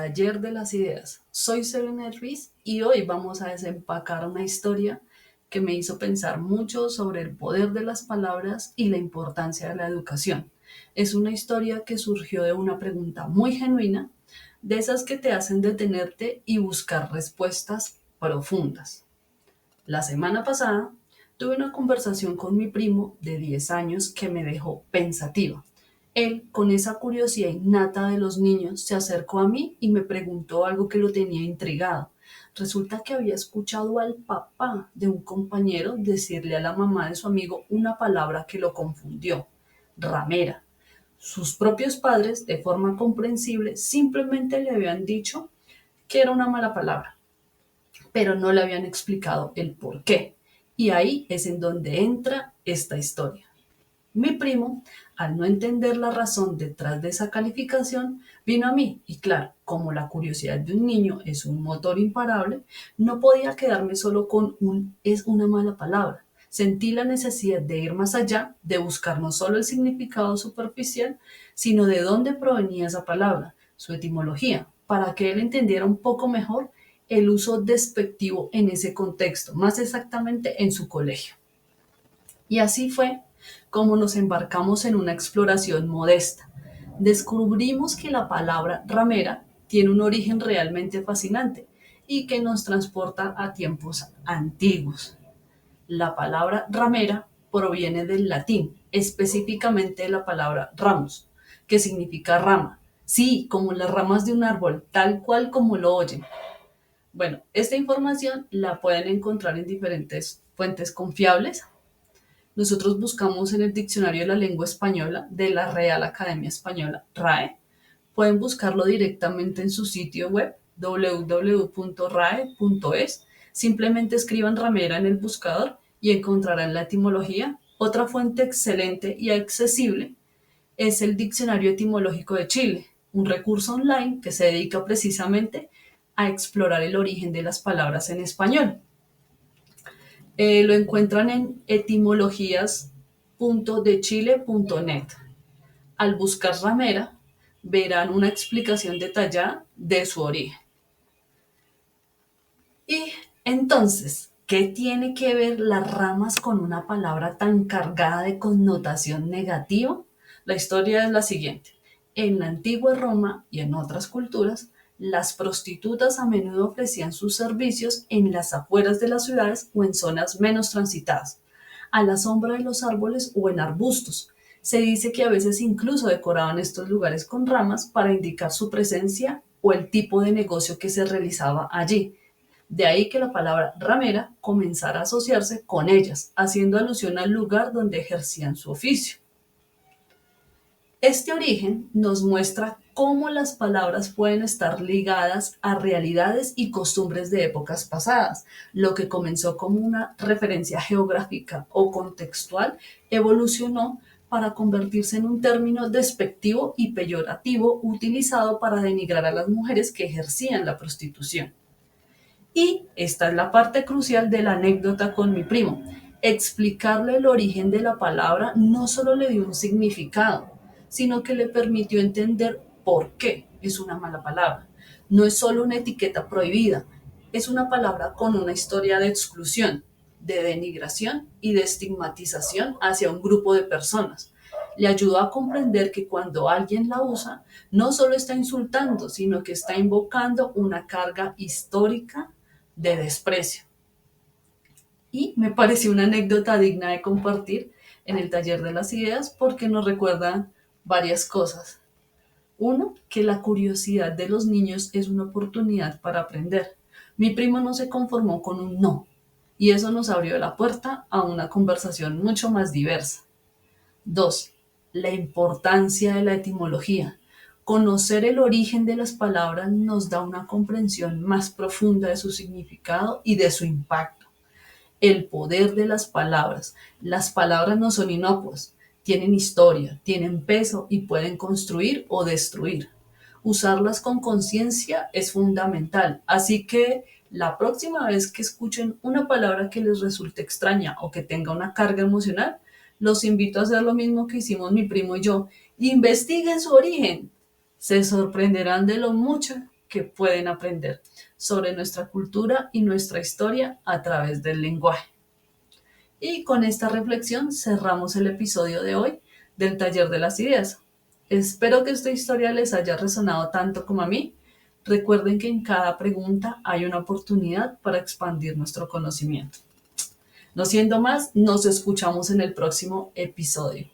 Taller de las Ideas. Soy Selena Ruiz y hoy vamos a desempacar una historia que me hizo pensar mucho sobre el poder de las palabras y la importancia de la educación. Es una historia que surgió de una pregunta muy genuina, de esas que te hacen detenerte y buscar respuestas profundas. La semana pasada tuve una conversación con mi primo de 10 años que me dejó pensativa. Él, con esa curiosidad innata de los niños, se acercó a mí y me preguntó algo que lo tenía intrigado. Resulta que había escuchado al papá de un compañero decirle a la mamá de su amigo una palabra que lo confundió: ramera. Sus propios padres, de forma comprensible, simplemente le habían dicho que era una mala palabra, pero no le habían explicado el por qué. Y ahí es en donde entra esta historia. Mi primo, al no entender la razón detrás de esa calificación, vino a mí y claro, como la curiosidad de un niño es un motor imparable, no podía quedarme solo con un es una mala palabra. Sentí la necesidad de ir más allá, de buscar no solo el significado superficial, sino de dónde provenía esa palabra, su etimología, para que él entendiera un poco mejor el uso despectivo en ese contexto, más exactamente en su colegio. Y así fue como nos embarcamos en una exploración modesta. Descubrimos que la palabra ramera tiene un origen realmente fascinante y que nos transporta a tiempos antiguos. La palabra ramera proviene del latín, específicamente de la palabra ramus, que significa rama. Sí, como las ramas de un árbol, tal cual como lo oyen. Bueno, esta información la pueden encontrar en diferentes fuentes confiables. Nosotros buscamos en el Diccionario de la Lengua Española de la Real Academia Española, RAE. Pueden buscarlo directamente en su sitio web www.rae.es. Simplemente escriban ramera en el buscador y encontrarán la etimología. Otra fuente excelente y accesible es el Diccionario Etimológico de Chile, un recurso online que se dedica precisamente a explorar el origen de las palabras en español. Lo encuentran en etimologías.dechile.net. Al buscar ramera, verán una explicación detallada de su origen. Y entonces, ¿qué tiene que ver las ramas con una palabra tan cargada de connotación negativa? La historia es la siguiente. En la antigua Roma y en otras culturas, las prostitutas a menudo ofrecían sus servicios en las afueras de las ciudades o en zonas menos transitadas, a la sombra de los árboles o en arbustos. Se dice que a veces incluso decoraban estos lugares con ramas para indicar su presencia o el tipo de negocio que se realizaba allí. De ahí que la palabra ramera comenzara a asociarse con ellas, haciendo alusión al lugar donde ejercían su oficio. Este origen nos muestra cómo las palabras pueden estar ligadas a realidades y costumbres de épocas pasadas. Lo que comenzó como una referencia geográfica o contextual evolucionó para convertirse en un término despectivo y peyorativo utilizado para denigrar a las mujeres que ejercían la prostitución. Y esta es la parte crucial de la anécdota con mi primo. Explicarle el origen de la palabra no solo le dio un significado, sino que le permitió entender por qué es una mala palabra. No es solo una etiqueta prohibida, es una palabra con una historia de exclusión, de denigración y de estigmatización hacia un grupo de personas. Le ayudó a comprender que cuando alguien la usa, no solo está insultando, sino que está invocando una carga histórica de desprecio. Y me pareció una anécdota digna de compartir en el taller de las ideas porque nos recuerda varias cosas. Uno, que la curiosidad de los niños es una oportunidad para aprender. Mi primo no se conformó con un no, y eso nos abrió la puerta a una conversación mucho más diversa. Dos, la importancia de la etimología. Conocer el origen de las palabras nos da una comprensión más profunda de su significado y de su impacto. El poder de las palabras. Las palabras no son inocuas, tienen historia, tienen peso y pueden construir o destruir. Usarlas con conciencia es fundamental, así que la próxima vez que escuchen una palabra que les resulte extraña o que tenga una carga emocional, los invito a hacer lo mismo que hicimos mi primo y yo. Investiguen su origen. Se sorprenderán de lo mucho que pueden aprender sobre nuestra cultura y nuestra historia a través del lenguaje. Y con esta reflexión cerramos el episodio de hoy del Taller de las Ideas. Espero que esta historia les haya resonado tanto como a mí. Recuerden que en cada pregunta hay una oportunidad para expandir nuestro conocimiento. No siendo más, nos escuchamos en el próximo episodio.